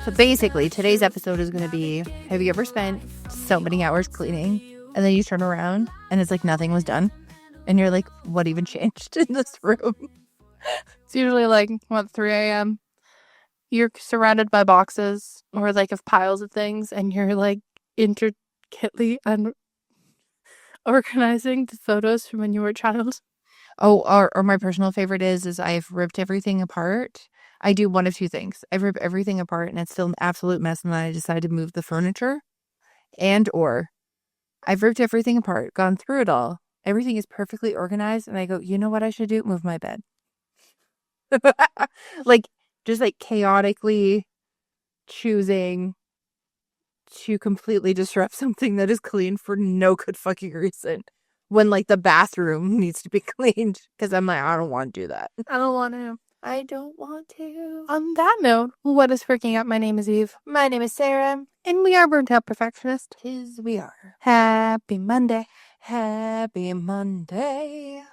So basically, today's episode is going to be, have you ever spent so many hours cleaning and then you turn around and it's like nothing was done? And you're like, what even changed in this room? It's usually like, 3 a.m. You're surrounded by boxes or like of piles of things and you're like intricately organizing the photos from when you were a child. Oh, or my personal favorite is I've ripped everything apart. I do one of two things. I rip everything apart and it's still an absolute mess, and then I decide to move the furniture. Or I've ripped everything apart, gone through it all. Everything is perfectly organized, and I go, you know what I should do? Move my bed. Just chaotically choosing to completely disrupt something that is clean for no good fucking reason. When the bathroom needs to be cleaned, because I'm like, I don't want to do that. I don't want to. I don't want to. On that note, what is freaking out? My name is Eve. My name is Sarah. And we are Burnt Out Perfectionist. 'Tis we are. Happy Monday. Happy Monday.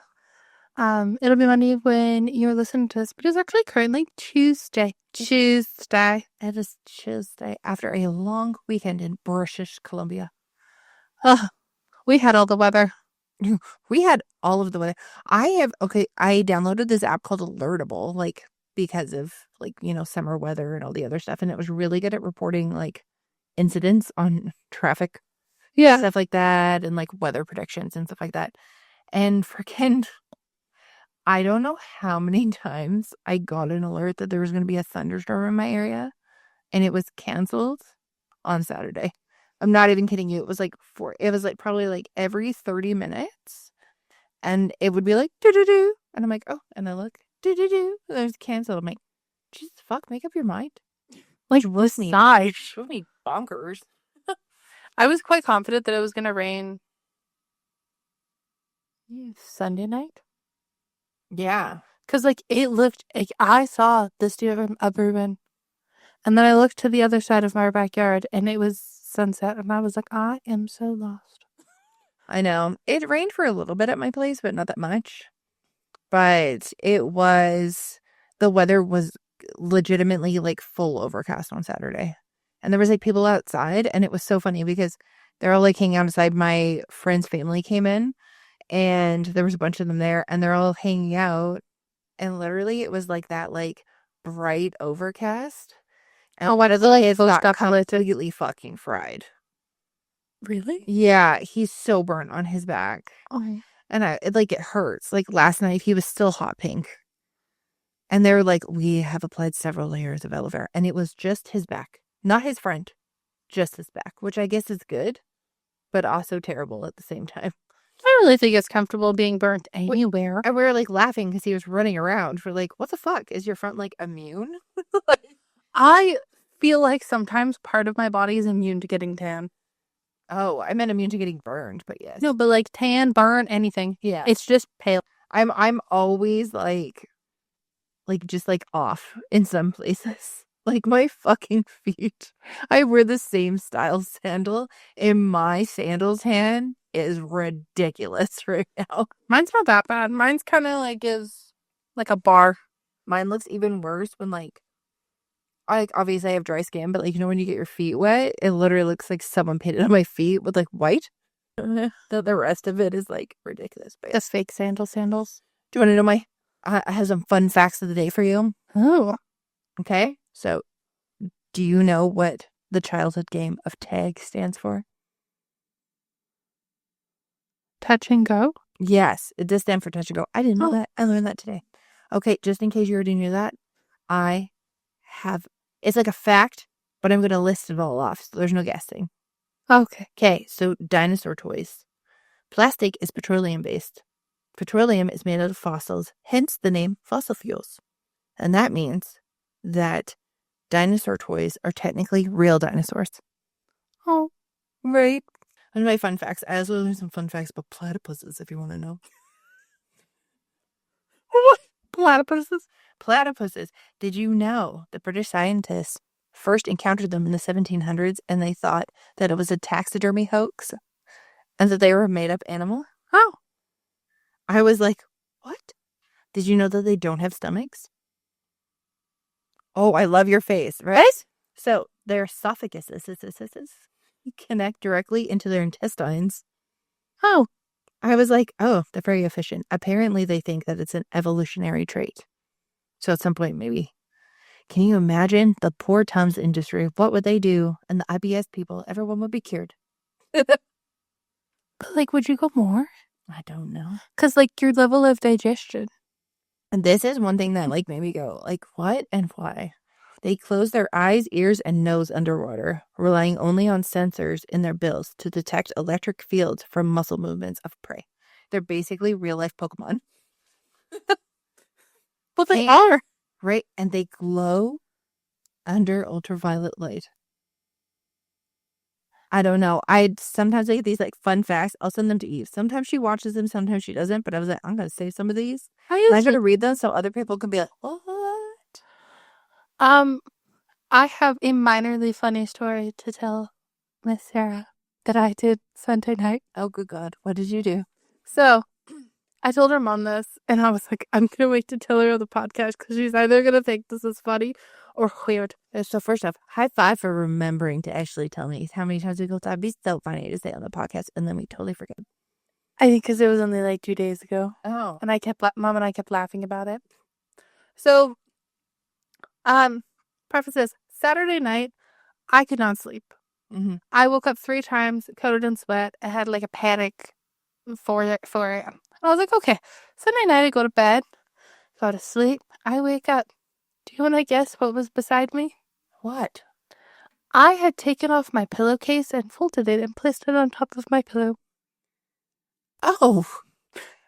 It'll be Monday when you're listening to this, but it's actually currently Tuesday. It is Tuesday after a long weekend in British Columbia. We had all the weather. We had all of the weather. I downloaded this app called Alertable, because of summer weather and all the other stuff, and it was really good at reporting incidents on traffic, stuff like that, and weather predictions and stuff like that. And freaking, I don't know how many times I got an alert that there was going to be a thunderstorm in my area, and it was canceled on Saturday. I'm not even kidding you. It was probably every 30 minutes, and it would be do-do-do, and I'm like, oh, and I look, do-do-do, and it was canceled. I'm like, Jesus fuck, make up your mind. Drove me bonkers. I was quite confident that it was going to rain Sunday night. Yeah. Because, it looked, I saw this dude up Reuben, and then I looked to the other side of my backyard, and it was sunset, and I was like, I am so lost. I know. It rained for a little bit at my place, but not that much. But the weather was legitimately full overcast on Saturday. And there was people outside, and it was so funny because they're all hanging outside. My friend's family came in, and there was a bunch of them there, and they're all hanging out. And literally it was that bright overcast. And what is the got completely fucking fried. Really? Yeah, he's so burnt on his back. Oh. And it hurts. Last night he was still hot pink. And they're we have applied several layers of aloe vera, and it was just his back, not his front, just his back, which I guess is good, but also terrible at the same time. I really think it's comfortable being burnt anywhere. And we were laughing because he was running around. We're what the fuck? Is your front immune? I feel like sometimes part of my body is immune to getting tan. Oh, I meant immune to getting burned, but yes. No, but tan, burn, anything. Yeah. It's just pale. I'm always just off in some places. My fucking feet. I wear the same style sandal, and my sandals hand is ridiculous right now. Mine's not that bad. Mine's kind of is a bar. Mine looks even worse when obviously I have dry skin, but when you get your feet wet, it literally looks like someone painted on my feet with white. The rest of it is ridiculous. But just fake sandals. Do you want to know I have some fun facts of the day for you? Oh. Okay. So, do you know what the childhood game of tag stands for? Touch and go? Yes, it does stand for touch and go. I didn't know that. I learned that today. Okay, just in case you already knew that, it's a fact, but I'm going to list it all off, so there's no guessing. Okay, so dinosaur toys. Plastic is petroleum-based. Petroleum is made out of fossils, hence the name fossil fuels. And that means that dinosaur toys are technically real dinosaurs. Oh, right. One of my fun facts. I also learned some fun facts about platypuses, if you want to know. What? Platypuses? Platypuses. Did you know the British scientists first encountered them in the 1700s, and they thought that it was a taxidermy hoax and that they were a made-up animal? Oh. I was like, what? Did you know that they don't have stomachs? Oh, I love your face, right? So their esophaguses connect directly into their intestines. Oh, I was like, oh, they're very efficient. Apparently, they think that it's an evolutionary trait. So at some point, maybe. Can you imagine the poor Tums industry? What would they do? And the IBS people, everyone would be cured. but like, would you go more? I don't know. Because, like, your level of digestion. And this is one thing that like made me go, like, what and why? They close their eyes, ears, and nose underwater, relying only on sensors in their bills to detect electric fields from muscle movements of prey. They're basically real life Pokemon. Well, they are. Right? And they glow under ultraviolet light. I don't know. Sometimes I get these like fun facts. I'll send them to Eve. Sometimes she watches them, sometimes she doesn't. But I was like, I'm gonna save some of these. And I'm gonna read them so other people can be like, what? I have a minorly funny story to tell Miss Sarah that I did Sunday night. Oh, good God. What did you do? So I told her mom this, and I was like, I'm going to wait to tell her on the podcast because she's either going to think this is funny or weird. So first off, high five for remembering to actually tell me how many times we go. It'd be so funny to say on the podcast, and then we totally forget. I think because it was only like 2 days ago. Oh. And Mom and I kept laughing about it. So, preface this, Saturday night, I could not sleep. Mm-hmm. I woke up 3 times, coated in sweat. I had like a panic 4 a.m. I was like, okay, Sunday night I go to bed, go to sleep. I wake up. Do you want to guess what was beside me? What? I had taken off my pillowcase and folded it and placed it on top of my pillow. Oh,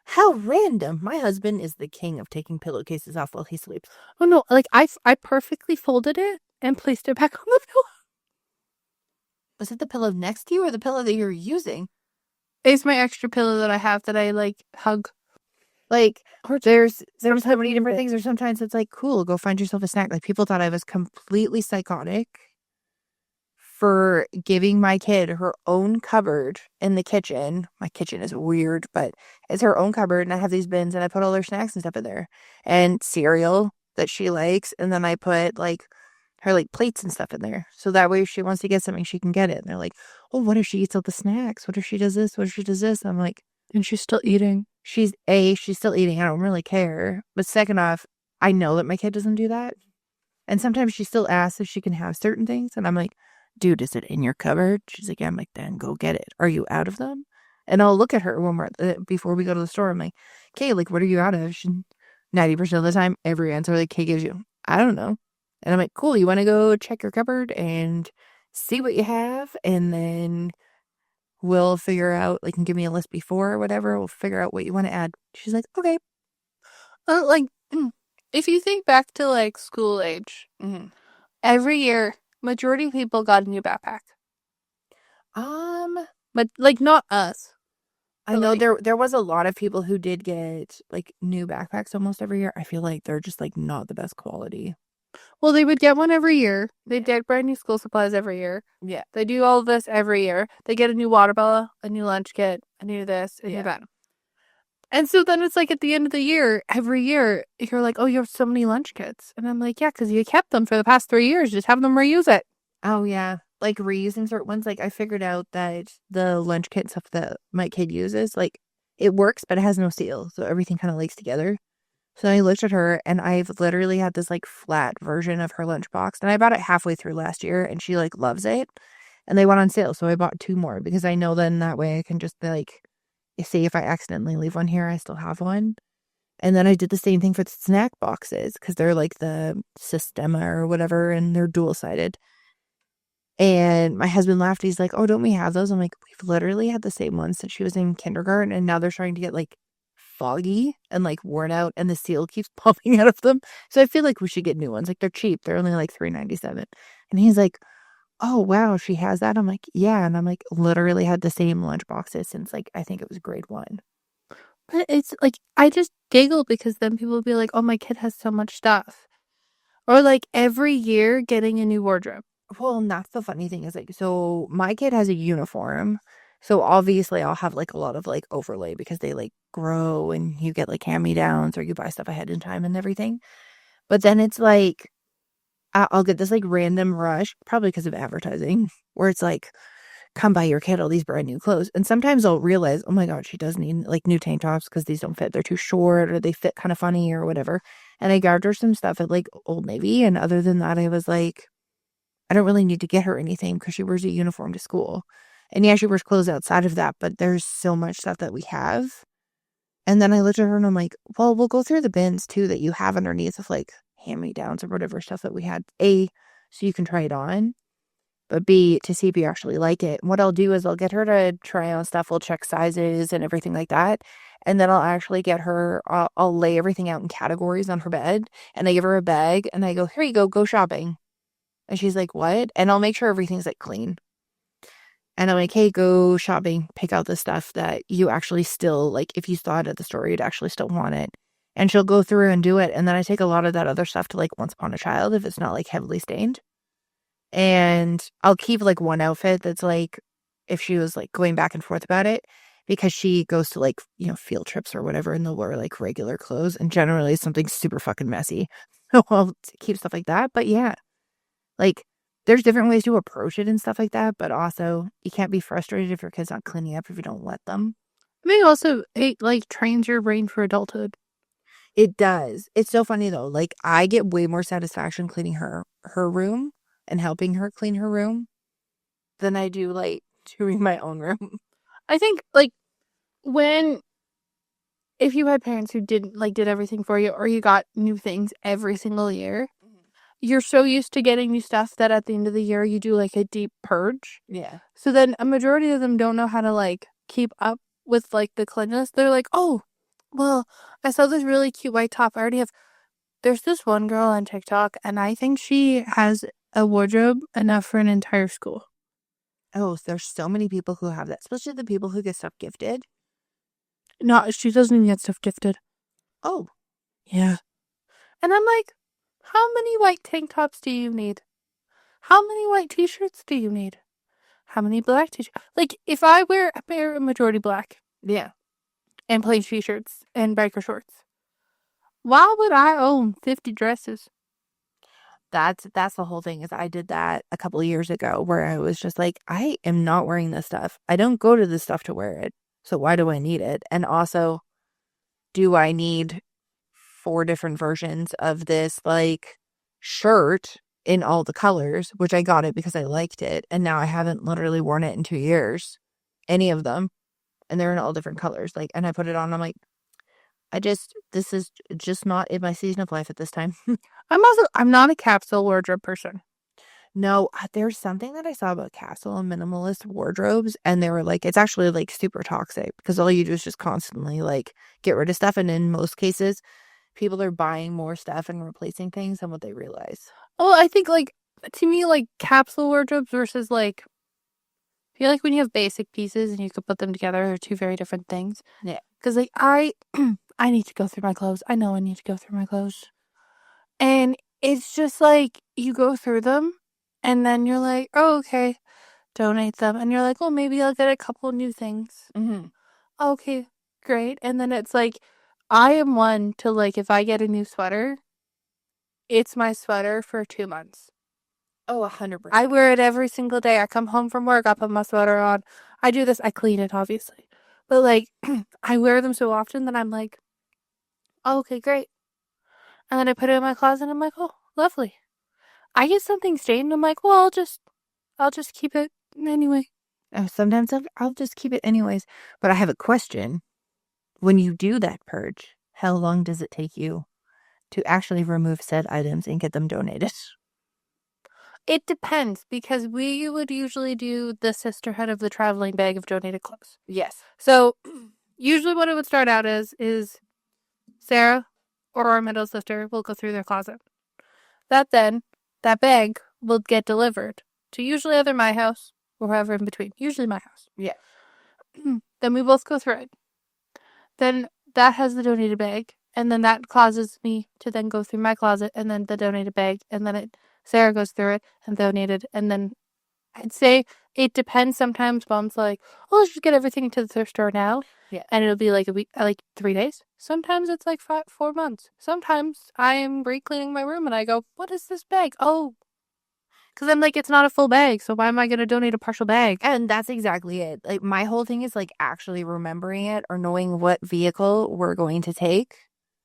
how random. My husband is the king of taking pillowcases off while he sleeps. Oh no, like I perfectly folded it and placed it back on the pillow. Was it the pillow next to you or the pillow that you're using? It's my extra pillow that I have that I like hug. Like, there's so many different things. Or sometimes it's like, cool, go find yourself a snack. Like, people thought I was completely psychotic for giving my kid her own cupboard in the kitchen. My kitchen is weird, but it's her own cupboard, and I have these bins, and I put all her snacks and stuff in there, and cereal that she likes, and then I put like her like plates and stuff in there, so that way if she wants to get something, she can get it. And they're like, oh, what if she eats all the snacks? What if she does this? What if she does this? I'm like, and she's still eating. She's still eating. I don't really care. But second off, I know that my kid doesn't do that. And sometimes she still asks if she can have certain things. And I'm like, dude, is it in your cupboard? She's like, yeah. I'm like, then go get it. Are you out of them? And I'll look at her when before we go to the store. I'm like, okay, like, what are you out of? 90% of the time, every answer like Kay gives you, I don't know. And I'm like, cool, you want to go check your cupboard and see what you have? And then we'll figure out, like, and give me a list before or whatever. We'll figure out what you want to add. She's like, okay. Like, if you think back to, like, school age, every year, majority of people got a new backpack. But, like, not us. I know there was a lot of people who did get, like, new backpacks almost every year. I feel like they're just, like, not the best quality. Well, they would get one every year. They get brand new school supplies every year. Yeah. They do all of this every year. They get a new water bottle, a new lunch kit, a new this, a new that. And so then it's like at the end of the year, every year, you're like, oh, you have so many lunch kits. And I'm like, yeah, because you kept them for the past 3 years. Just have them reuse it. Oh, yeah. Like, reusing certain ones. Like, I figured out that the lunch kit stuff that my kid uses, like, it works, but it has no seal. So everything kind of links together. So I looked at her, and I've literally had this, like, flat version of her lunchbox. And I bought it halfway through last year, and she, like, loves it. And they went on sale, so I bought 2 more. Because I know then that way I can just, like, say if I accidentally leave one here, I still have one. And then I did the same thing for the snack boxes. Because they're, like, the Sistema or whatever, and they're dual-sided. And my husband laughed. He's like, oh, don't we have those? I'm like, we've literally had the same ones since she was in kindergarten. And now they're starting to get, like, foggy and like worn out, and the seal keeps popping out of them. So I feel like we should get new ones. Like, they're cheap. They're only like $3.97. And he's like, oh wow, she has that. I'm like, yeah. And I'm like, literally had the same lunch boxes since, like, I think it was grade 1. But it's like, I just giggle because then people will be like, oh, my kid has so much stuff. Or like every year getting a new wardrobe. Well, and that's the funny thing is, like, so my kid has a uniform. So obviously I'll have like a lot of like overlay because they like grow, and you get like hand-me-downs or you buy stuff ahead in time and everything. But then it's like, I'll get this like random rush, probably because of advertising, where it's like, come buy your kid all these brand new clothes. And sometimes I'll realize, oh my God, she does need like new tank tops because these don't fit. They're too short or they fit kind of funny or whatever. And I grabbed her some stuff at like Old Navy. And other than that, I was like, I don't really need to get her anything because she wears a uniform to school. And yeah, she wears clothes outside of that, but there's so much stuff that we have. And then I looked at her and I'm like, well, we'll go through the bins too that you have underneath of like hand-me-downs or whatever stuff that we had. A, so you can try it on, but B, to see if you actually like it. And what I'll do is I'll get her to try on stuff. We'll check sizes and everything like that. And then I'll actually get her, I'll lay everything out in categories on her bed. And I give her a bag and I go, here you go shopping. And she's like, what? And I'll make sure everything's like clean. And I'm like, hey, go shopping, pick out the stuff that you actually still, like, if you saw it at the store, you'd actually still want it. And she'll go through and do it. And then I take a lot of that other stuff to, like, Once Upon a Child, if it's not, like, heavily stained. And I'll keep, like, one outfit that's, like, if she was, like, going back and forth about it, because she goes to, like, you know, field trips or whatever, and they'll wear, like, regular clothes. And generally something super fucking messy. So I'll keep stuff like that. But yeah, like, there's different ways to approach it and stuff like that, but also you can't be frustrated if your kid's not cleaning up if you don't let them. I mean, also, it, like, trains your brain for adulthood. It does. It's so funny though. Like, I get way more satisfaction cleaning her room and helping her clean her room than I do like doing my own room. I think, like, if you had parents who did everything for you, or you got new things every single year, you're so used to getting new stuff that at the end of the year you do like a deep purge. Yeah. So then a majority of them don't know how to like keep up with like the cleanliness. They're like, oh, well, I saw this really cute white top. I already have. There's this one girl on TikTok, and I think she has a wardrobe enough for an entire school. Oh, there's so many people who have that, especially the people who get stuff gifted. No, she doesn't even get stuff gifted. Oh, Yeah. And I'm like, how many white tank tops do you need? How many white t-shirts do you need? How many black t-shirts? Like, if I wear a majority black yeah. and plain t-shirts and biker shorts, why would I own 50 dresses? That's the whole thing is I did that a couple of years ago where I was just like, I am not wearing this stuff. I don't go to this stuff to wear it. So why do I need it? And also, do I need 4 different versions of this like shirt in all the colors, which I got it because I liked it. And now I haven't literally worn it in 2 years, any of them. And they're in all different colors. Like, and I put it on. I'm like, this is just not in my season of life at this time. I'm not a capsule wardrobe person. No, there's something that I saw about capsule and minimalist wardrobes, and they were like, it's actually like super toxic because all you do is just constantly like get rid of stuff. And in most cases, people are buying more stuff and replacing things than what they realize. Well, I think like to me, like capsule wardrobes versus like, I feel like when you have basic pieces and you could put them together are two very different things. Yeah. Because like I need to go through my clothes. I know I need to go through my clothes. And it's just like you go through them and then you're like, oh, okay, donate them. And you're like, well, maybe I'll get a couple new things. Mm-hmm. Okay, great. And then it's like, I am one to like, if I get a new sweater, it's my sweater for 2 months. Oh, 100%. I wear it every single day. I come home from work, I put my sweater on. I do this, I clean it, obviously. But like, I wear them so often that I'm like, oh, okay, great. And then I put it in my closet and I'm like, oh, lovely. I get something stained, I'm like, well, I'll just keep it anyway. Oh, sometimes I'll just keep it anyways. But I have a question. When you do that purge, how long does it take you to actually remove said items and get them donated? It depends because we would usually do the sisterhood of the traveling bag of donated clothes. Yes. So usually what it would start out is Sarah or our middle sister will go through their closet. That bag will get delivered to usually either my house or wherever in between. Usually my house. Yeah. Then we both go through it. Then that has the donated bag. And then that causes me to then go through my closet and then the donated bag. And then Sarah goes through it and donated. And then I'd say it depends. Sometimes Mom's like, oh, let's just get everything to the thrift store now. Yeah. And it'll be like a week, like 3 days. Sometimes it's like 4 months. Sometimes I'm re-cleaning my room and I go, what is this bag? Oh, because I'm like, it's not a full bag. So why am I going to donate a partial bag? And that's exactly it. Like, my whole thing is like actually remembering it or knowing what vehicle we're going to take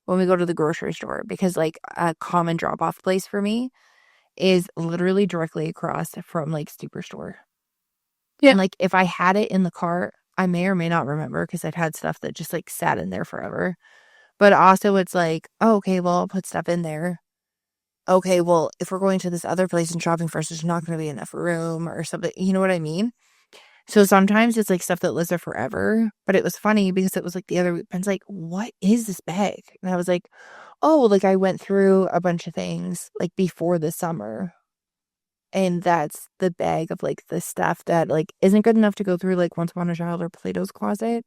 when we go to the grocery store, because like a common drop off place for me is literally directly across from like Superstore. Yeah. And like if I had it in the car, I may or may not remember because I've had stuff that just like sat in there forever. But also it's like, oh, okay, well, I'll put stuff in there. Okay, well, if we're going to this other place and shopping first, there's not going to be enough room or something. You know what I mean? So sometimes it's like stuff that lives there forever. But it was funny because it was like the other week, Ben's like, what is this bag? And I was like, oh, like I went through a bunch of things like before the summer. And that's the bag of like the stuff that like isn't good enough to go through like Once Upon a Child or Plato's Closet.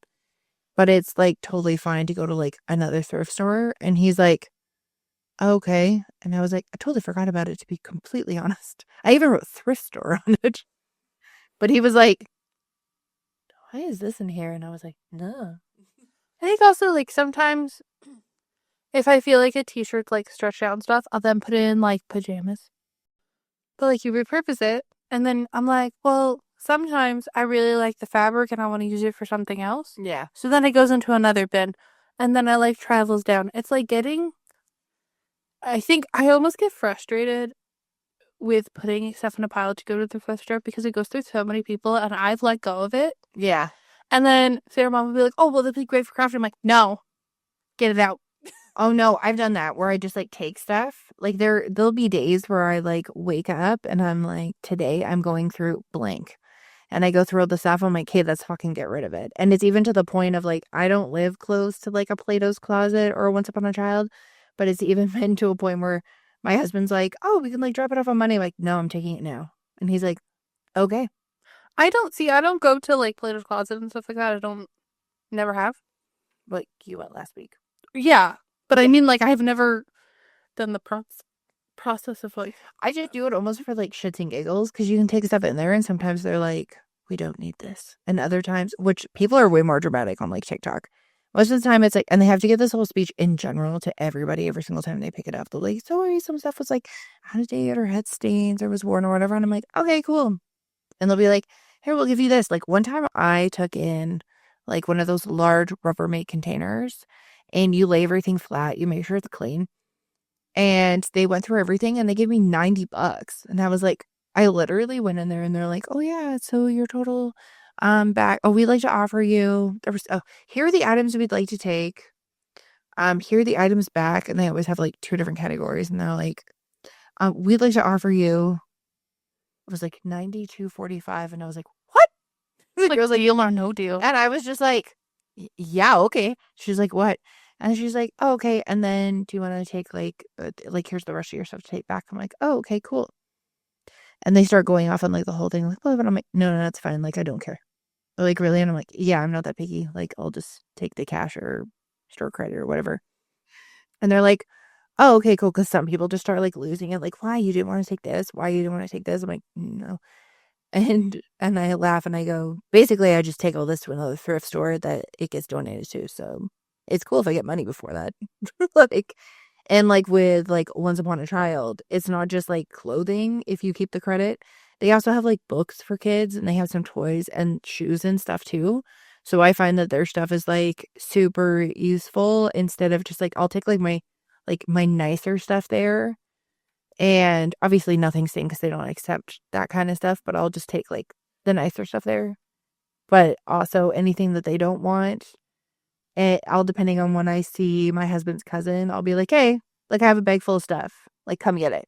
But it's like totally fine to go to like another thrift store. And he's like, okay. And I was like, I totally forgot about it, to be completely honest. I even wrote thrift store on it. But he was like, why is this in here? And I was like, no. I think also like sometimes if I feel like a t-shirt's like stretched out and stuff, I'll then put it in like pajamas. But like you repurpose it and then I'm like, well, sometimes I really like the fabric and I want to use it for something else. Yeah. So then it goes into another bin and then it like travels down. It's like I think I almost get frustrated with putting stuff in a pile to go to the thrift store because it goes through so many people and I've let go of it. Yeah. And then Sarah Mom will be like, oh, well, that'd be great for crafting. I'm like, no, get it out. Oh no, I've done that where I just like take stuff. Like there'll be days where I like wake up and I'm like, today I'm going through blank. And I go through all the stuff. I'm like, hey, let's fucking get rid of it. And it's even to the point of like, I don't live close to like a Plato's Closet or Once Upon a Child, but it's even been to a point where my husband's like, oh, we can like drop it off on Monday. I'm like, no, I'm taking it now. And he's like, okay. I don't go to like Plato's Closet and stuff like that. Never have. Like you went last week. Yeah. But I Yeah. mean, like, I've never done the process of like, I just do it almost for like shits and giggles because you can take stuff in there and sometimes they're like, we don't need this. And other times, which people are way more dramatic on like TikTok. Most of the time it's like, and they have to give this whole speech in general to everybody every single time they pick it up. They're like, sorry, some stuff was like out of date or had stains or was worn or whatever. And I'm like, okay, cool. And they'll be like, here, we'll give you this. Like one time I took in like one of those large Rubbermaid containers and you lay everything flat, you make sure it's clean. And they went through everything and they gave me $90. And I was like, I literally went in there and they're like, oh yeah, so your total back. Oh, we'd like to offer you here are the items we'd like to take. Here are the items back. And they always have like two different categories. And they're like, we'd like to offer you, it was like 92.45. And I was like, what? like, It was like, deal or no deal. and I was just like, yeah, okay. She's like, what? And she's like, oh, okay. And then do you want to take like, here's the rest of your stuff to take back? I'm like, oh, okay, cool. And they start going off on like the whole thing, like, well, but I'm like, no, that's fine. Like, I don't care. They're like, really? And I'm like, yeah, I'm not that picky. Like, I'll just take the cash or store credit or whatever. And they're like, oh, okay, cool. Because some people just start like losing it. Like, why? You didn't want to take this? Why you didn't want to take this? I'm like, no. And I laugh and I go, basically, I just take all this to another thrift store that it gets donated to. So it's cool if I get money before that. Like, and like with like Once Upon a Child, it's not just like clothing if you keep the credit. They also have like books for kids and they have some toys and shoes and stuff too. So I find that their stuff is like super useful instead of just like I'll take like my nicer stuff there. And obviously nothing's staying because they don't accept that kind of stuff, but I'll just take like the nicer stuff there. But also anything that they don't want, I'll depending on when I see my husband's cousin, I'll be like, hey, like I have a bag full of stuff. Like come get it.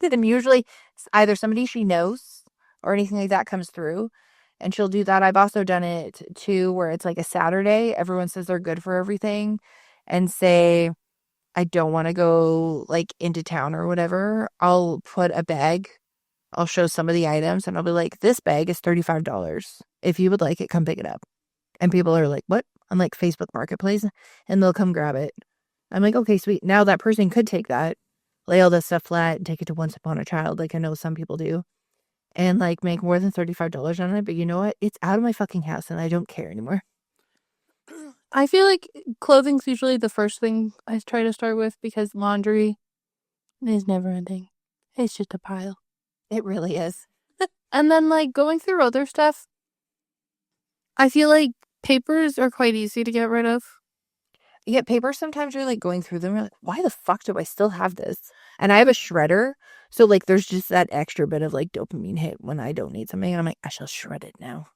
And usually it's either somebody she knows or anything like that comes through. And she'll do that. I've also done it too, where it's like a Saturday. Everyone says they're good for everything and say, I don't want to go like into town or whatever. I'll put a bag. I'll show some of the items and I'll be like, this bag is $35. If you would like it, come pick it up. And people are like, what? On like Facebook Marketplace, and they'll come grab it. I'm like, okay, sweet. Now that person could take that, lay all this stuff flat and take it to Once Upon a Child, like I know some people do, and like make more than $35 on it. But you know what? It's out of my fucking house and I don't care anymore. I feel like clothing's usually the first thing I try to start with because laundry is never ending. It's just a pile. It really is. And then, like, going through other stuff, I feel like papers are quite easy to get rid of. Yeah, paper, sometimes you're like going through them, you're like, why the fuck do I still have this? And I have a shredder. So like there's just that extra bit of like dopamine hit when I don't need something. And I'm like, I shall shred it now.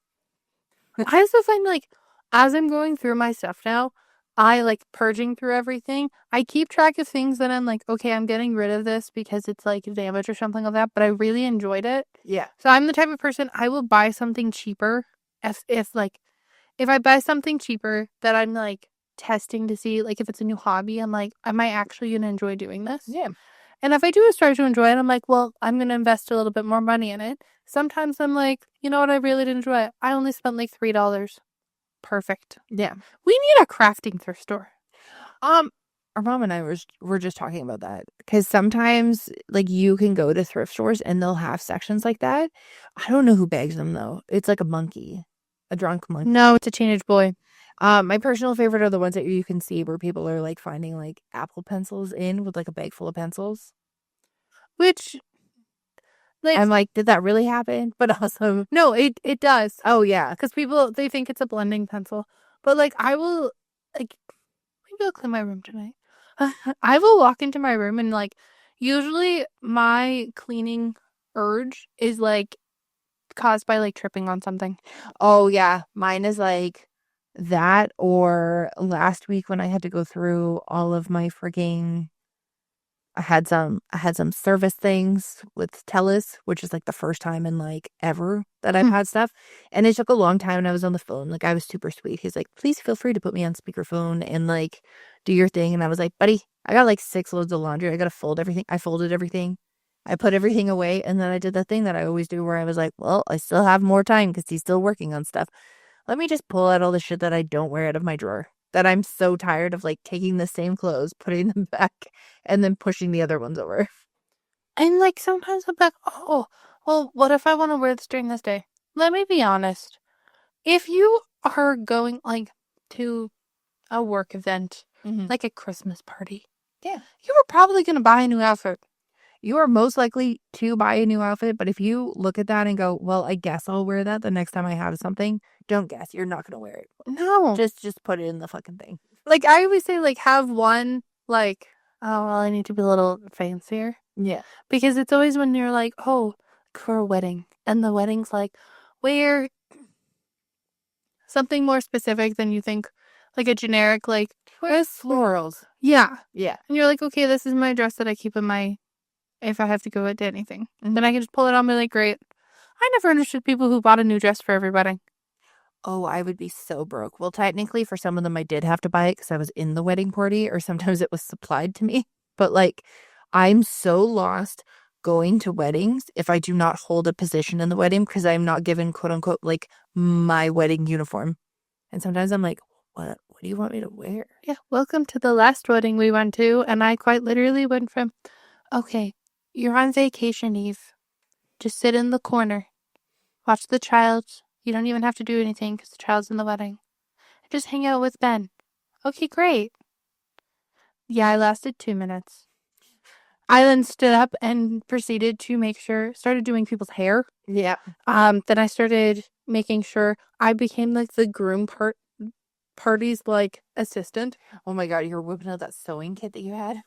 I also find, like, as I'm going through my stuff now, I like purging through everything. I keep track of things that I'm like, okay, I'm getting rid of this because it's like damage or something like that, but I really enjoyed it. Yeah. So I'm the type of person, I will buy something cheaper if I buy something cheaper that I'm like testing to see like if it's a new hobby, I'm like, am I actually gonna enjoy doing this? Yeah. And if I do start to enjoy it, I'm like, well, I'm gonna invest a little bit more money in it. Sometimes I'm like, you know what, I really did enjoy it. I only spent like $3. Perfect. Yeah. We need a crafting thrift store. Our mom and I were just talking about that because sometimes like you can go to thrift stores and they'll have sections like that. I don't know who bags them though. It's like a monkey, a drunk monkey. No, it's a teenage boy. My personal favorite are the ones that you can see where people are like finding like Apple pencils in with like a bag full of pencils. Which, like, I'm like, did that really happen? But also, no, it does. oh yeah, Because people, they think it's a blending pencil. But, like, I will, like, maybe I'll clean my room tonight. I will walk into my room and, like, usually my cleaning urge is, like, caused by, like, tripping on something. oh yeah. Mine is like that, or last week when I had to go through all of my freaking I had some service things with TELUS, which is like the first time in like ever that I've had stuff. And it took a long time and I was on the phone. Like I was super sweet. He's like, please feel free to put me on speakerphone and like do your thing. And I was like, buddy, I got like 6 loads of laundry. I gotta fold everything. I folded everything. I put everything away, and then I did the thing that I always do where I was like, well, I still have more time because he's still working on stuff. Let me just pull out all the shit that I don't wear out of my drawer. That I'm so tired of like taking the same clothes, putting them back, and then pushing the other ones over. And, like, sometimes I'm like, oh, well, what if I want to wear this during this day? Let me be honest. If you are going, like, to a work event, like a Christmas party, Yeah. you were probably going to buy a new outfit. You are most likely to buy a new outfit, but if you look at that and go, well, I guess I'll wear that the next time I have something, don't guess. You're not going to wear it. No. Just put it in the fucking thing. Like, I always say, like, have one, like, oh, well, I need to be a little fancier. Yeah. Because it's always when you're like, oh, for a wedding. And the wedding's like, wear something more specific than you think, like a generic, like, Where's florals? yeah. Yeah. And you're like, okay, this is my dress that I keep in my, if I have to go to anything. And then I can just pull it on and be like, great. I never understood people who bought a new dress for every wedding. Oh, I would be so broke. Well, technically, for some of them, I did have to buy it because I was in the wedding party, or sometimes it was supplied to me. But like, I'm so lost going to weddings if I do not hold a position in the wedding because I'm not given quote unquote like my wedding uniform. And sometimes I'm like, what do you want me to wear? Yeah, welcome to the last wedding we went to. And I quite literally went from, okay, you're on vacation, Eve. Just sit in the corner. Watch the child. You don't even have to do anything because the child's in the wedding. Just hang out with Ben. Okay, great. Yeah, I lasted 2 minutes. I then stood up and proceeded to started doing people's hair. Yeah. Then I started making sure I became like the party's like assistant. Oh my God, you were whipping out that sewing kit that you had?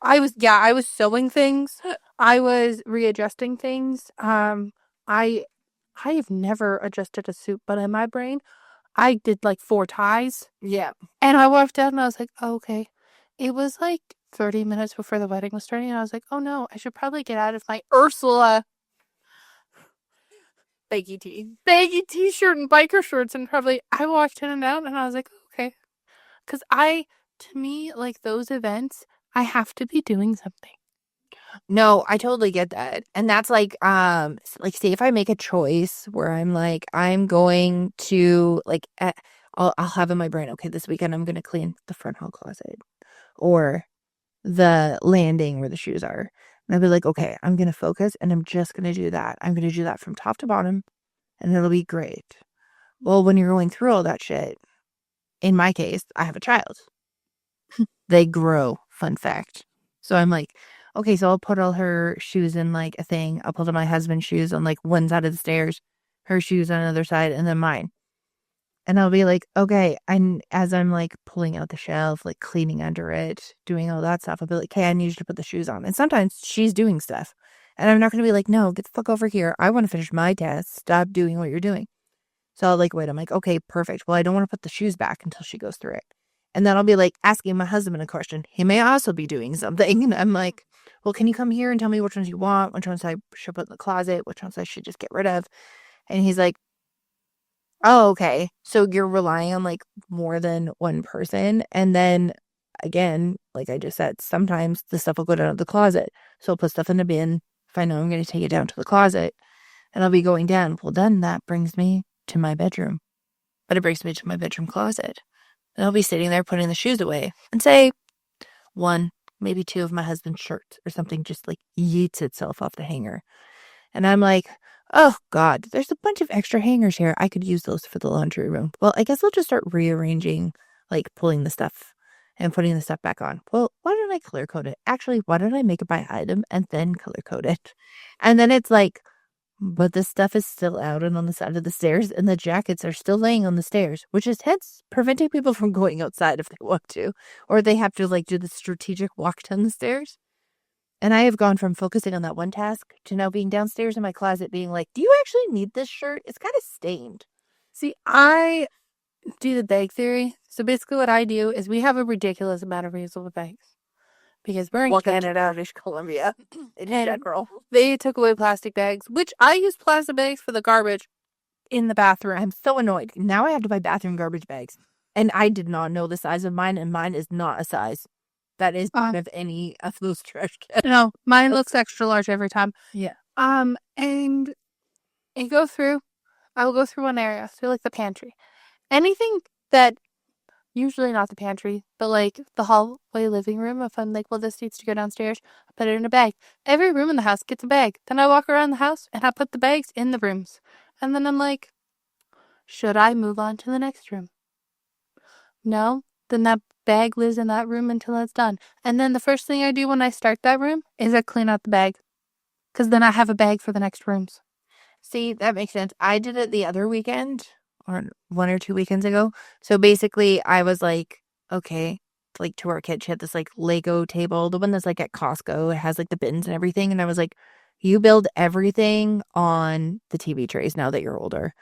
I was sewing things. I was readjusting things. I have never adjusted a suit, but in my brain, I did like 4 ties. Yeah. And I walked out and I was like, oh, okay. It was like 30 minutes before the wedding was starting. And I was like, oh no, I should probably get out of my Ursula Baggy tee. baggy t-shirt and biker shorts. And I walked in and out and I was like, okay. Because to me, like those events, I have to be doing something. No, I totally get that. And that's like say if I make a choice where I'm like I'm going to like I'll have in my brain, okay, this weekend I'm going to clean the front hall closet or the landing where the shoes are. And I'll be like, okay, I'm going to focus and I'm just going to do that. I'm going to do that from top to bottom and it'll be great. Well, when you're going through all that shit, in my case, I have a child. They grow, fun fact. So I'm like, okay, so I'll put all her shoes in like a thing. I'll put all my husband's shoes on like one side of the stairs, her shoes on another side, and then mine. And I'll be like, okay, and as I'm like pulling out the shelf, like cleaning under it, doing all that stuff, I'll be like, okay, I need you to put the shoes on. And sometimes she's doing stuff. And I'm not going to be like, no, get the fuck over here. I want to finish my task. Stop doing what you're doing. So I'll like, wait, I'm like, okay, perfect. Well, I don't want to put the shoes back until she goes through it. And then I'll be like asking my husband a question. He may also be doing something. And I'm like, well, can you come here and tell me which ones you want? Which ones I should put in the closet? Which ones I should just get rid of? And he's like, oh, okay. So you're relying on like more than one person. And then again, like I just said, sometimes the stuff will go down to the closet. So I'll put stuff in a bin if I know I'm going to take it down to the closet and I'll be going down. Well, then that brings me to my bedroom, but it brings me to my bedroom closet. And I'll be sitting there putting the shoes away and say one, maybe two of my husband's shirts or something just like yeets itself off the hanger. And I'm like, oh God, there's a bunch of extra hangers here. I could use those for the laundry room. Well, I guess I'll just start rearranging, like pulling the stuff and putting the stuff back on. Well, why don't I color code it? Actually, why don't I make it by item and then color code it? And then it's like, but this stuff is still out and on the side of the stairs, and the jackets are still laying on the stairs, which is hence preventing people from going outside if they want to, or they have to like do the strategic walk down the stairs. And I have gone from focusing on that one task to now being downstairs in my closet being like, do you actually need this shirt? It's kind of stained. See, I do the bag theory. So basically what I do is we have a ridiculous amount of reusable bags. Because we're in Canada, British Columbia, in general. They took away plastic bags, which I use plastic bags for the garbage in the bathroom. I'm so annoyed. Now I have to buy bathroom garbage bags. And I did not know the size of mine, and mine is not a size that is part of any of those trash cans. No, mine looks extra large every time. Yeah. And I will go through one area, so like the pantry. Anything that, usually not the pantry, but like the hallway living room, if I'm like, well, this needs to go downstairs, I put it in a bag. Every room in the house gets a bag. Then I walk around the house and I put the bags in the rooms. And then I'm like, should I move on to the next room? No? Then that bag lives in that room until it's done. And then the first thing I do when I start that room is I clean out the bag. Because then I have a bag for the next rooms. See, that makes sense. I did it the other weekend, or 1 or 2 weekends ago. So basically, I was like, okay, like to our kid, she had this like Lego table, the one that's like at Costco. It has like the bins and everything. And I was like, you build everything on the TV trays now that you're older.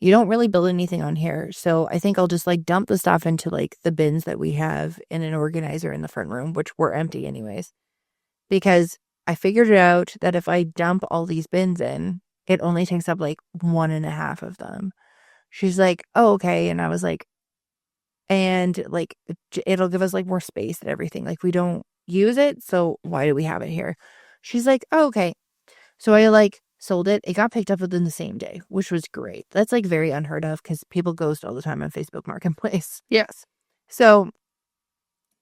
You don't really build anything on here. So I think I'll just like dump the stuff into like the bins that we have in an organizer in the front room, which were empty anyways. Because I figured it out that if I dump all these bins in, it only takes up like 1.5 of them. She's like, oh, okay. And I was like, and like, it'll give us like more space and everything. Like, we don't use it. So why do we have it here? She's like, oh, okay. So I like sold it. It got picked up within the same day, which was great. That's like very unheard of because people ghost all the time on Facebook Marketplace. Yes. So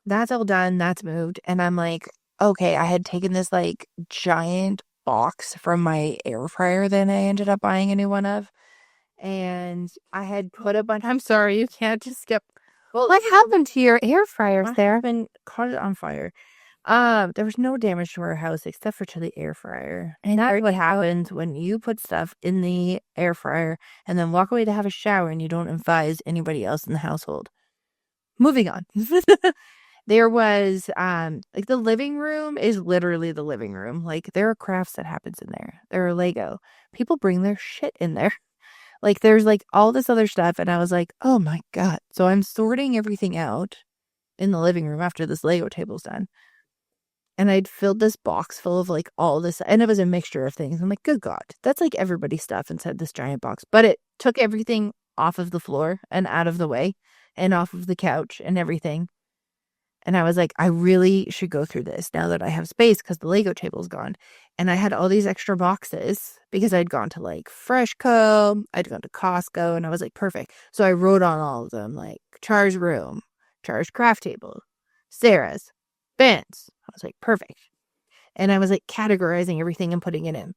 that's all done. That's moved. And I'm like, okay, I had taken this like giant box from my air fryer that I ended up buying a new one of. And I had put a bunch. I'm sorry, you can't just skip. Well, what happened to your air fryer, Sarah? I caught it on fire. There was no damage to our house except for to the air fryer. And that's what happens when you put stuff in the air fryer and then walk away to have a shower and you don't advise anybody else in the household. Moving on. There was, like the living room is literally the living room. Like there are crafts that happens in there. There are Lego. People bring their shit in there. Like there's like all this other stuff. And I was like, oh my God. So I'm sorting everything out in the living room after this Lego table's done. And I'd filled this box full of like all this, and it was a mixture of things. I'm like, good God, that's like everybody's stuff inside this giant box. But it took everything off of the floor and out of the way and off of the couch and everything. And I was like, I really should go through this now that I have space because the Lego table's gone. And I had all these extra boxes because I'd gone to like Freshco, I'd gone to Costco, and I was like, perfect. So I wrote on all of them, like Char's room, Char's craft table, Sarah's, Ben's. I was like, perfect. And I was like categorizing everything and putting it in.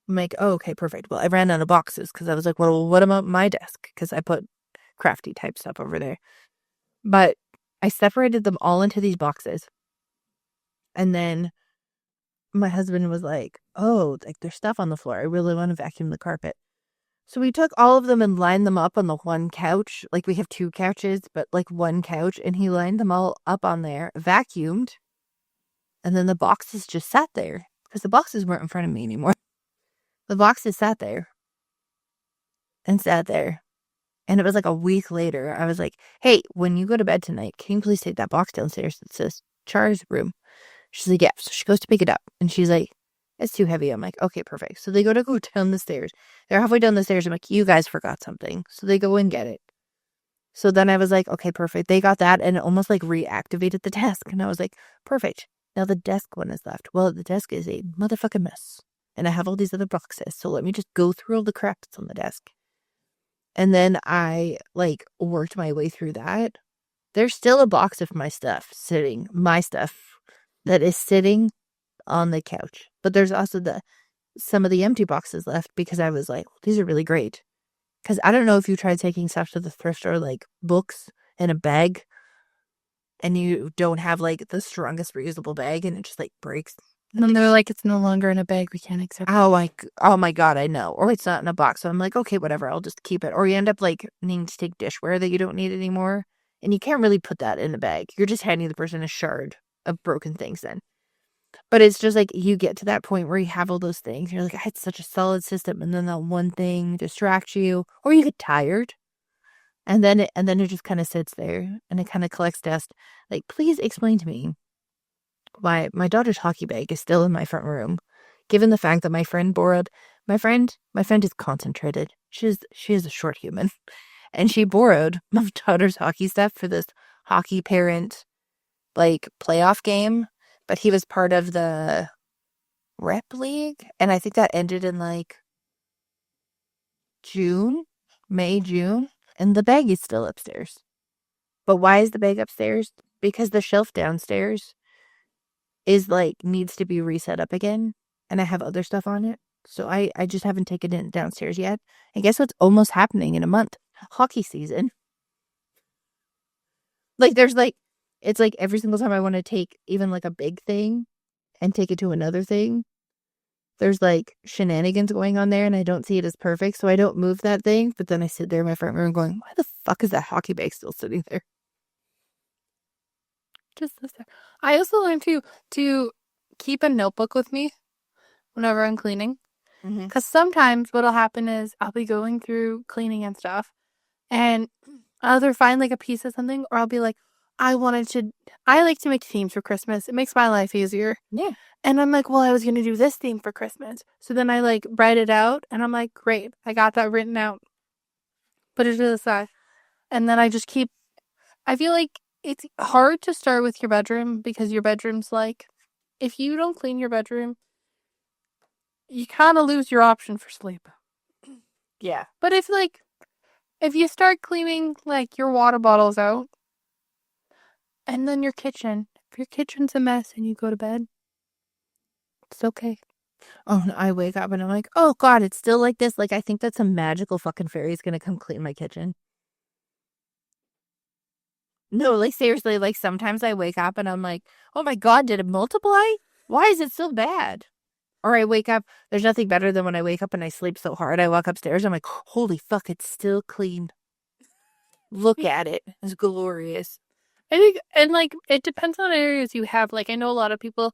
I'm like, oh, okay, perfect. Well, I ran out of boxes because I was like, well, what about my desk? Because I put crafty type stuff over there. But I separated them all into these boxes. And then my husband was like, oh, like there's stuff on the floor. I really want to vacuum the carpet. So we took all of them and lined them up on the one couch. Like we have 2 couches, but like one couch. And he lined them all up on there, vacuumed. And then the boxes just sat there because the boxes weren't in front of me anymore. The boxes sat there and sat there. And it was like a week later. I was like, hey, when you go to bed tonight, can you please take that box downstairs that says Char's room? She's like, yeah. So she goes to pick it up. And she's like, it's too heavy. I'm like, okay, perfect. So they go down the stairs. They're halfway down the stairs. I'm like, you guys forgot something. So they go and get it. So then I was like, okay, perfect. They got that and it almost like reactivated the desk. And I was like, perfect. Now the desk one is left. Well, the desk is a motherfucking mess. And I have all these other boxes. So let me just go through all the crap that's on the desk. And then I like worked my way through that. There's still a box of my stuff that is sitting on the couch. But there's also some of the empty boxes left because I was like, well, these are really great. Because I don't know if you tried taking stuff to the thrift store, like books in a bag, and you don't have like the strongest reusable bag and it just like breaks. And then they're like, it's no longer in a bag. We can't accept it. Oh my God, I know. Or it's not in a box. So I'm like, okay, whatever. I'll just keep it. Or you end up like needing to take dishware that you don't need anymore. And you can't really put that in a bag. You're just handing the person a shard of broken things then. But it's just like you get to that point where you have all those things. You're like, I had such a solid system. And then that one thing distracts you. Or you get tired. And then it just kind of sits there. And it kind of collects dust. Like, please explain to me why my daughter's hockey bag is still in my front room, given the fact that my friend borrowed. My friend is concentrated. She is a short human, and she borrowed my daughter's hockey stuff for this hockey parent like playoff game. But he was part of the rep league, and I think that ended in like June, and the bag is still upstairs. But why is the bag upstairs? Because the shelf downstairs is like needs to be reset up again, and I have other stuff on it. So I just haven't taken it downstairs yet. And guess what's almost happening in a month? Hockey season. Like it's like every single time I want to take even like a big thing and take it to another thing, there's like shenanigans going on there and I don't see it as perfect. So I don't move that thing, but then I sit there in my front room going, why the fuck is that hockey bag still sitting there? Just this there. I also learned to keep a notebook with me whenever I'm cleaning. Because sometimes what'll happen is I'll be going through cleaning and stuff, and I'll either find like a piece of something, or I'll be like, I like to make themes for Christmas. It makes my life easier. Yeah. And I'm like, well, I was going to do this theme for Christmas. So then I like write it out, and I'm like, great, I got that written out. Put it to the side. And then I feel like it's hard to start with your bedroom because your bedroom's like, if you don't clean your bedroom, you kind of lose your option for sleep. Yeah. But if you start cleaning like your water bottles out, and then your kitchen, if your kitchen's a mess and you go to bed, it's okay. Oh, no, I wake up and I'm like, oh God, it's still like this. Like, I think that some magical fucking fairy is going to come clean my kitchen. No, like seriously, like sometimes I wake up and I'm like, oh my God, did it multiply? Why is it so bad? Or I wake up, there's nothing better than when I wake up and I sleep so hard. I walk upstairs, I'm like, holy fuck, it's still clean. Look at it. It's glorious. I think, and like, it depends on areas you have. Like, I know a lot of people,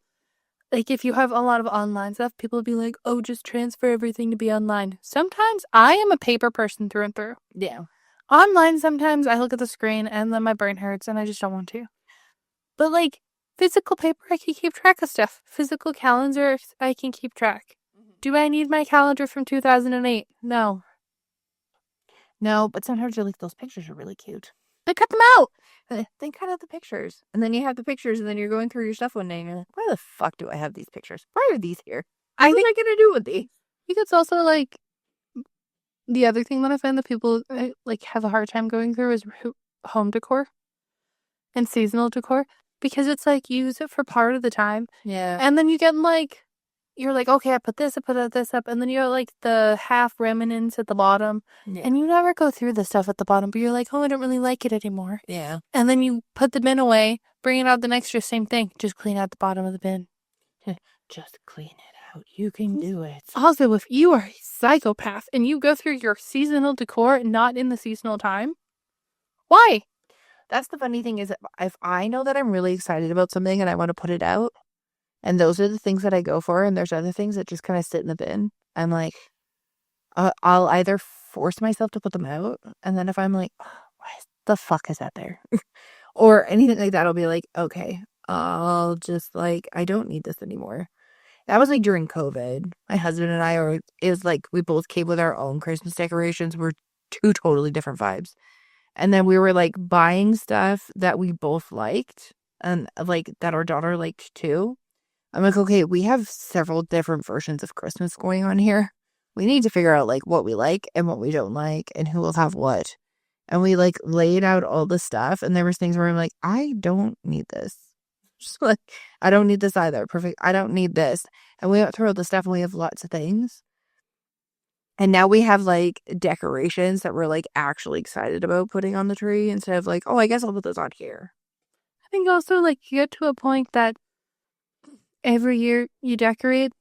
like, if you have a lot of online stuff, people will be like, oh, just transfer everything to be online. Sometimes I am a paper person through and through. Yeah. Online, sometimes I look at the screen and then my brain hurts and I just don't want to. But like, physical paper, I can keep track of stuff. Physical calendar, I can keep track. Do I need my calendar from 2008? No. No, but sometimes you're like, those pictures are really cute. But cut them out. Then cut out the pictures. And then you have the pictures and then you're going through your stuff one day and you're like, why the fuck do I have these pictures? Why are these here? What am I going to do with these? I think it's also like, the other thing that I find that people like have a hard time going through is home decor and seasonal decor, because it's like you use it for part of the time. Yeah. And then you get like you're like, okay, I put this up, and then you're like the half remnants at the bottom, and you never go through the stuff at the bottom, but you're like, oh, I don't really like it anymore. Yeah. And then you put the bin away, bring it out the next year, same thing. Just clean out the bottom of the bin. Just clean it out. You can do it. Also, if you are a psychopath and you go through your seasonal decor not in the seasonal time, why? That's the funny thing is if I know that I'm really excited about something and I want to put it out, and those are the things that I go for, and there's other things that just kind of sit in the bin, I'm like, I'll either force myself to put them out, and then if I'm like, oh, why the fuck is that there? Or anything like that, I'll be like, okay, I'll just like, I don't need this anymore. That was like during COVID. My husband and it was like we both came with our own Christmas decorations. We're two totally different vibes. And then we were like buying stuff that we both liked and like that our daughter liked too. I'm like, okay, we have several different versions of Christmas going on here. We need to figure out like what we like and what we don't like and who will have what. And we like laid out all the stuff, and there was things where I'm like, I don't need this. Just like, I don't need this either. Perfect. I don't need this. And we went through all the stuff and we have lots of things. And now we have like decorations that we're like actually excited about putting on the tree instead of like, oh, I guess I'll put this on here. I think also like you get to a point that every year you decorate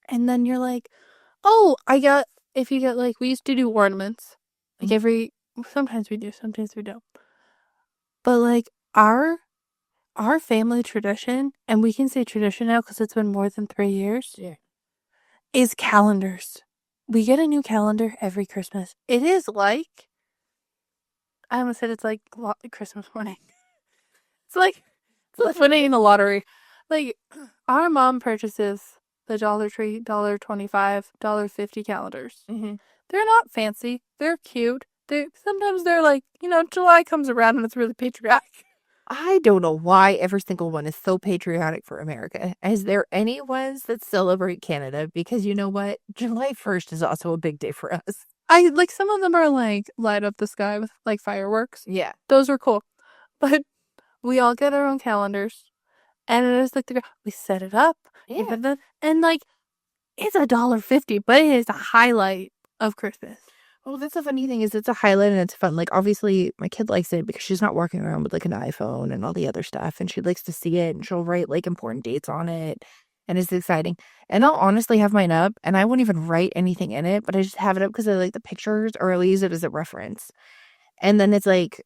and then you're like, oh, if you get like, we used to do ornaments. Like sometimes we do, sometimes we don't. But like our family tradition, and we can say tradition now because it's been more than 3 years, is calendars. We get a new calendar every Christmas. It is like, I almost said it's like Christmas morning. It's like winning the lottery. Like, our mom purchases the Dollar Tree, $1.25, $1.50 calendars. Mm-hmm. They're not fancy. They're cute. Sometimes they're like, July comes around and it's really patriotic. I don't know why every single one is so patriotic for America. Is there any ones that celebrate Canada? Because you know what? July 1st is also a big day for us. I like some of them are like light up the sky with like fireworks. Yeah. Those are cool. But we all get our own calendars. And it is like we set it up. Yeah. And like it's $1.50, but it is a highlight of Christmas. Well, that's the funny thing is it's a highlight and it's fun. Like, obviously, my kid likes it because she's not walking around with, like, an iPhone and all the other stuff. And she likes to see it and she'll write, like, important dates on it. And it's exciting. And I'll honestly have mine up and I won't even write anything in it, but I just have it up because I like the pictures or I'll use it as a reference. And then it's like,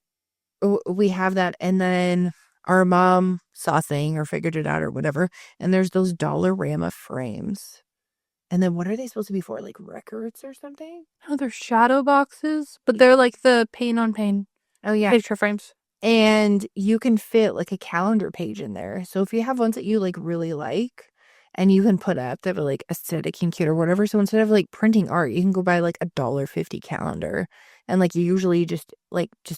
we have that. And then our mom saw something or figured it out or whatever. And there's those Dollarama frames. And then what are they supposed to be for? Like records or something? Oh, they're shadow boxes, but they're like the paint on paint. Oh, yeah. Picture frames. And you can fit like a calendar page in there. So if you have ones that you like really like and you can put up that are like aesthetic and cute or whatever. So instead of like printing art, you can go buy like $1.50 calendar. And like you usually just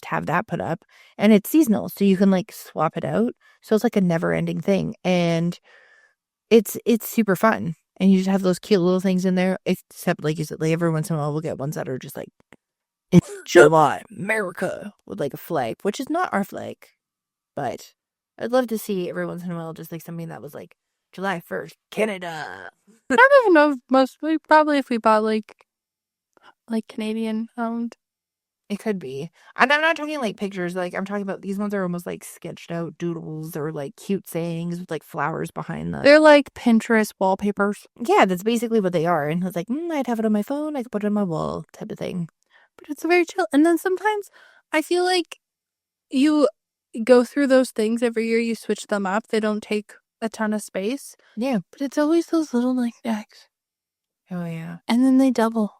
have that put up. And it's seasonal. So you can like swap it out. So it's like a never ending thing. And it's super fun. And you just have those cute little things in there. Except, like you said, like every once in a while we'll get ones that are just like, it's July, America, with like a flag, which is not our flag. But I'd love to see every once in a while just like something that was like, July 1st, Canada. I don't even know, mostly, probably if we bought like Canadian owned. It could be. And I'm not talking like pictures. Like, I'm talking about these ones are almost like sketched out doodles or like cute sayings with like flowers behind them. They're like Pinterest wallpapers. Yeah, that's basically what they are. And I was like, I'd have it on my phone. I could put it on my wall type of thing. But it's very chill. And then sometimes I feel like you go through those things every year. You switch them up. They don't take a ton of space. Yeah. But it's always those little knickknacks. Oh, yeah. And then they double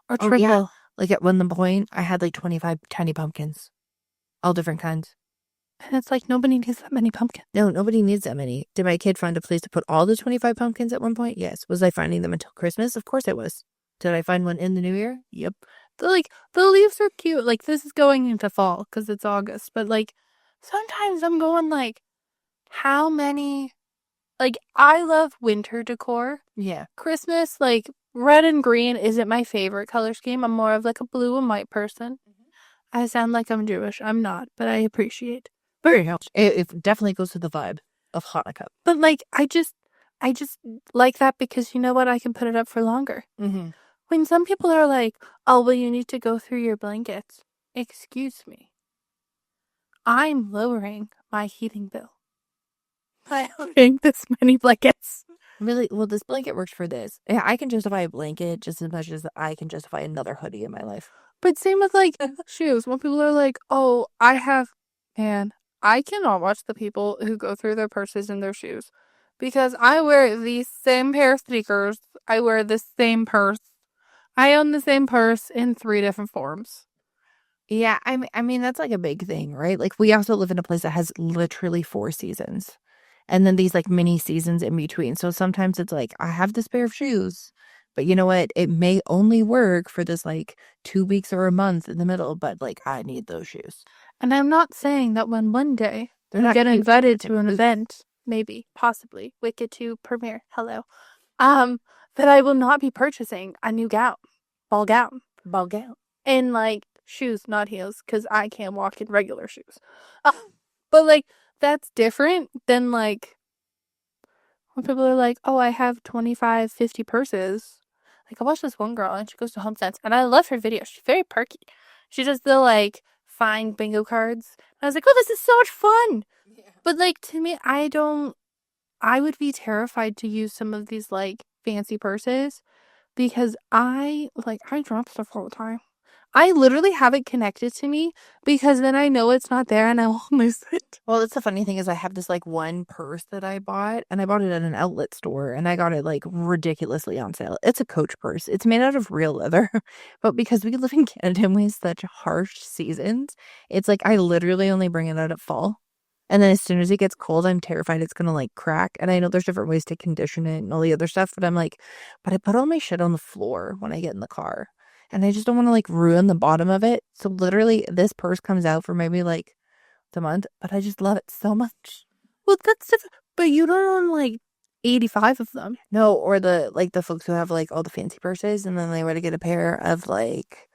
or triple. Yeah. Like at one point, I had like 25 tiny pumpkins. All different kinds. And it's like, nobody needs that many pumpkins. No, nobody needs that many. Did my kid find a place to put all the 25 pumpkins at one point? Yes. Was I finding them until Christmas? Of course I was. Did I find one in the new year? Yep. The leaves are cute. Like, this is going into fall because it's August. But like, sometimes I'm going like, how many... Like, I love winter decor. Yeah. Christmas, like, red and green isn't my favorite color scheme. I'm more of like a blue and white person. Mm-hmm. I sound like I'm Jewish. I'm not, but I appreciate. Very much. It definitely goes to the vibe of Hanukkah. But like, I just like that because you know what? I can put it up for longer. Mm-hmm. When some people are like, oh, well, you need to go through your blankets. Excuse me. I'm lowering my heating bill by having this many blankets. Really? Well, this blanket works for this. Yeah, I can justify a blanket just as much as I can justify another hoodie in my life. But same with like shoes. When people are like, oh, man, I cannot watch the people who go through their purses and their shoes because I wear the same pair of sneakers. I wear the same purse. I own the same purse in 3 different forms. Yeah, I mean that's like a big thing, right? Like we also live in a place that has literally 4 seasons. And then these like mini seasons in between. So sometimes it's like I have this pair of shoes, but you know what? It may only work for this like 2 weeks or a month in the middle, but like I need those shoes. And I'm not saying that when one day They're I not get cute. invited to an event, maybe, possibly, Wicked 2 premiere, hello, that I will not be purchasing a new ball gown, Ball gown. and like shoes, not heels, because I can't walk in regular shoes. But like, that's different than like when people are like, oh, I have 25, 50 purses. Like, I watch this one girl and she goes to HomeSense and I love her videos. She's very perky. She does the like find bingo cards. And I was like, oh, this is so much fun. Yeah. But like, to me, I would be terrified to use some of these like fancy purses because I drop stuff all the time. I literally have it connected to me because then I know it's not there and I won't lose it. Well, that's the funny thing is I have this like one purse that I bought and I bought it at an outlet store and I got it like ridiculously on sale. It's a Coach purse. It's made out of real leather. But because we live in Canada and we have such harsh seasons, it's like I literally only bring it out at fall. And then as soon as it gets cold, I'm terrified it's gonna like crack. And I know there's different ways to condition it and all the other stuff, but I'm like, but I put all my shit on the floor when I get in the car. And I just don't want to like ruin the bottom of it. So literally this purse comes out for maybe like a month, but I just love it so much. Well, that's different. But you don't own like 85 of them. No, or the folks who have like all the fancy purses and then they were to get a pair of like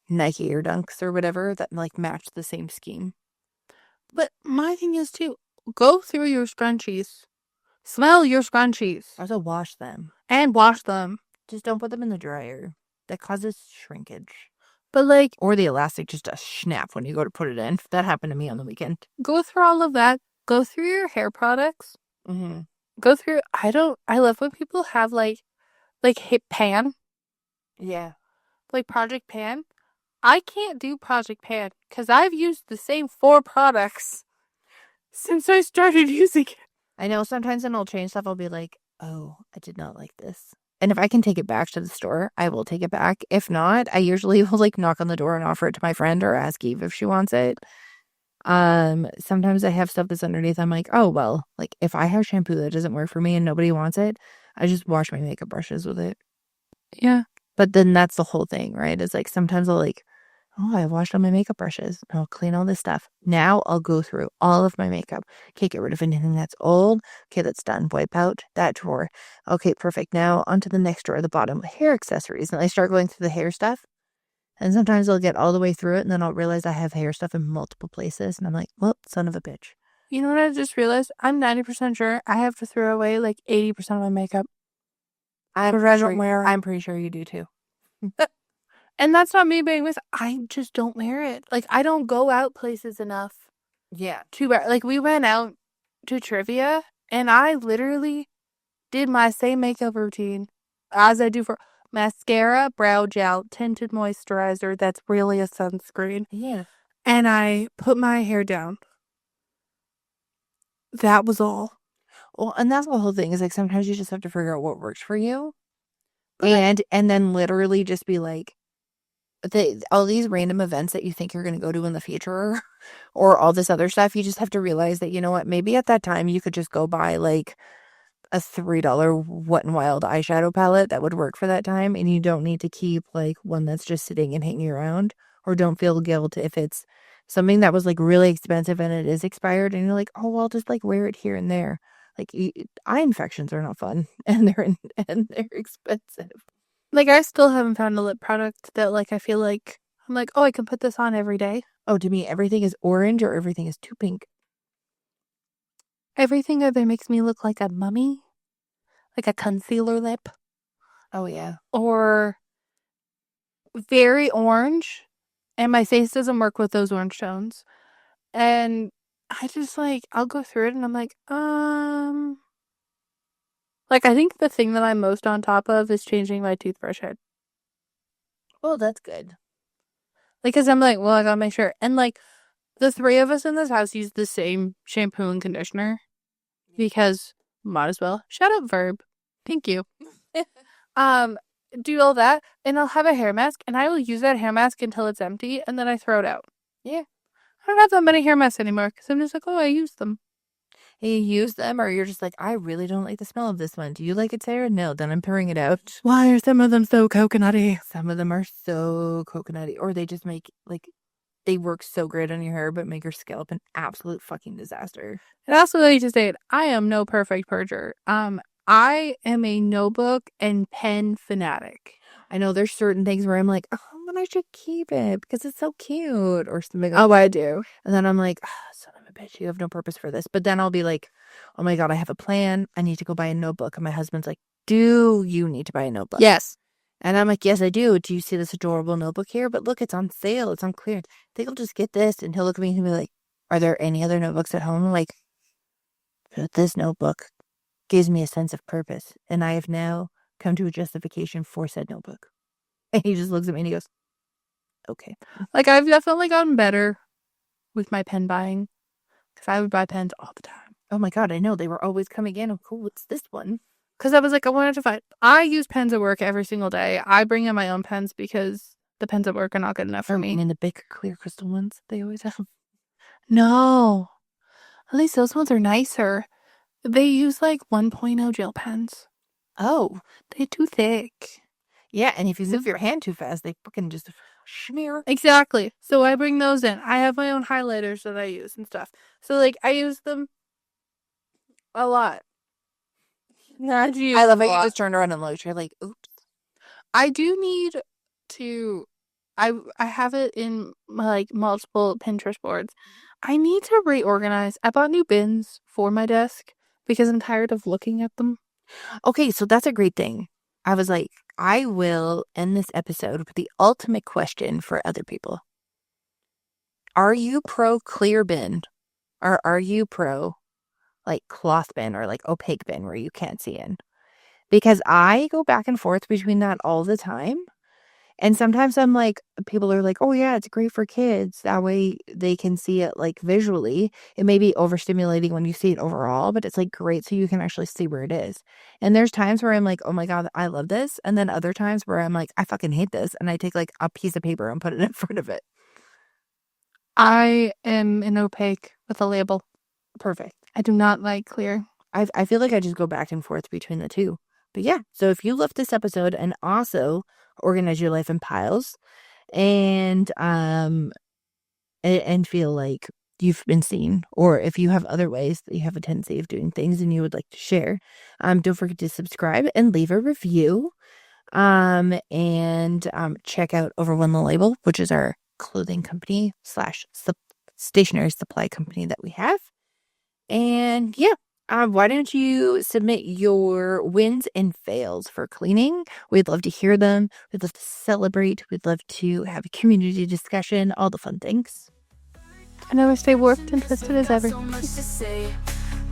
Nike or Dunks or whatever that like match the same scheme. But my thing is too, go through your scrunchies. Smell your scrunchies. Also wash them. And wash them. Just don't put them in the dryer. That causes shrinkage. But like, or the elastic just does snap when you go to put it in. That happened to me on the weekend. Go through all of that. Go through your hair products. Mm-hmm. Go through. I love when people have like hip pan. Yeah. Like Project Pan. I can't do Project Pan because I've used the same 4 products since I started using it. I know sometimes when I'll change stuff, I'll be like, oh, I did not like this. And if I can take it back to the store, I will take it back. If not, I usually will like knock on the door and offer it to my friend or ask Eve if she wants it. Sometimes I have stuff that's underneath. I'm like, oh, well, like if I have shampoo that doesn't work for me and nobody wants it, I just wash my makeup brushes with it. Yeah. But then that's the whole thing, right? It's like sometimes I'll like, oh, I washed all my makeup brushes. I'll clean all this stuff. Now I'll go through all of my makeup. Okay, get rid of anything that's old. Okay, that's done. Wipe out that drawer. Okay, perfect. Now onto the next drawer, the bottom. Hair accessories. And I start going through the hair stuff. And sometimes I'll get all the way through it and then I'll realize I have hair stuff in multiple places. And I'm like, well, son of a bitch. You know what I just realized? I'm 90% sure I have to throw away like 80% of my makeup. I'm pretty sure you do too. And that's not me being with. I just don't wear it. Like, I don't go out places enough. Yeah. To wear. Like, we went out to trivia, and I literally did my same makeup routine as I do for mascara, brow gel, tinted moisturizer. That's really a sunscreen. Yeah. And I put my hair down. That was all. Well, and that's the whole thing is like sometimes you just have to figure out what works for you. And then literally just be like, all these random events that you think you're going to go to in the future or all this other stuff, you just have to realize that, you know what, maybe at that time you could just go buy like a $3 Wet n Wild eyeshadow palette that would work for that time. And you don't need to keep like one that's just sitting and hanging around, or don't feel guilt if it's something that was like really expensive and it is expired and you're like, oh, well, I'll just like wear it here and there. Like eye infections are not fun and they're expensive. Like, I still haven't found a lip product that, like, I feel like, I'm like, oh, I can put this on every day. Oh, to me, everything is orange or everything is too pink. Everything either makes me look like a mummy like a concealer lip. Oh, yeah. Or very orange. And my face doesn't work with those orange tones. And I just like, I'll go through it and I'm like, like, I think the thing that I'm most on top of is changing my toothbrush head. Well, that's good. Like, because I'm like, well, I gotta make sure. And like, the three of us in this house use the same shampoo and conditioner because might as well. Shout out Verb. Thank you. Do all that, and I'll have a hair mask, and I will use that hair mask until it's empty, and then I throw it out. Yeah. I don't have that many hair masks anymore because I'm just like, oh, I use them. You use them, or you're just like, I really don't like the smell of this one. Do you like it, Sarah? No, then I'm pouring it out. Why are some of them so coconutty? Some of them are so coconutty, or they just make, like, they work so great on your hair, but make your scalp an absolute fucking disaster. And also, like to state, I am no perfect purger. I am a notebook and pen fanatic. I know there's certain things where I'm like, oh, but I should keep it because it's so cute or something. Oh, I do. And then I'm like, oh, son of a bitch, you have no purpose for this. But then I'll be like, oh my God, I have a plan. I need to go buy a notebook. And my husband's like, do you need to buy a notebook? Yes. And I'm like, yes, I do. Do you see this adorable notebook here? But look, it's on sale. It's on clearance. I think I'll just get this. And he'll look at me and be like, are there any other notebooks at home? I'm like, but this notebook gives me a sense of purpose. And I have now come to a justification for said notebook. And he just looks at me and he goes, okay. Like, I've definitely gotten better with my pen buying because I would buy pens all the time. Oh my God, I know. They were always coming in. Oh, cool. What's this one? Because I was like, I wanted to find. I use pens at work every single day. I bring in my own pens because the pens at work are not good enough for me. And the big clear crystal ones they always have. No. At least those ones are nicer. They use like 1.0 gel pens. Oh. They're too thick. Yeah, and if you move your hand too fast, they fucking just smear. Exactly. So I bring those in. I have my own highlighters that I use and stuff. So like I use them a lot. Not you. I love how you just turned around and looked. You're like, oops. I do need to. I have it in my like multiple Pinterest boards. I need to reorganize. I bought new bins for my desk because I'm tired of looking at them. Okay, so that's a great thing. I was like, I will end this episode with the ultimate question for other people. Are you pro clear bin or are you pro like cloth bin or like opaque bin where you can't see in? Because I go back and forth between that all the time. And sometimes I'm like, people are like, oh yeah, it's great for kids. That way they can see it like visually. It may be overstimulating when you see it overall, but it's like great so you can actually see where it is. And there's times where I'm like, oh my God, I love this. And then other times where I'm like, I fucking hate this. And I take like a piece of paper and put it in front of it. I am in opaque with a label. Perfect. I do not like clear. I feel like I just go back and forth between the two. But yeah, so if you loved this episode and also organize your life in piles and feel like you've been seen, or if you have other ways that you have a tendency of doing things and you would like to share, don't forget to subscribe and leave a review. And check out Over One the Label, which is our clothing company / stationery supply company that we have. And yeah, why don't you submit your wins and fails for cleaning? We'd love to hear them. We'd love to celebrate. We'd love to have a community discussion, all the fun things. I never stay warped and twisted as ever. So much to say.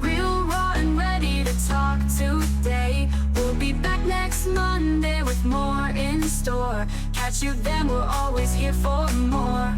Real raw and ready to talk today. We'll be back next Monday with more in store. Catch you then, we're always here for more.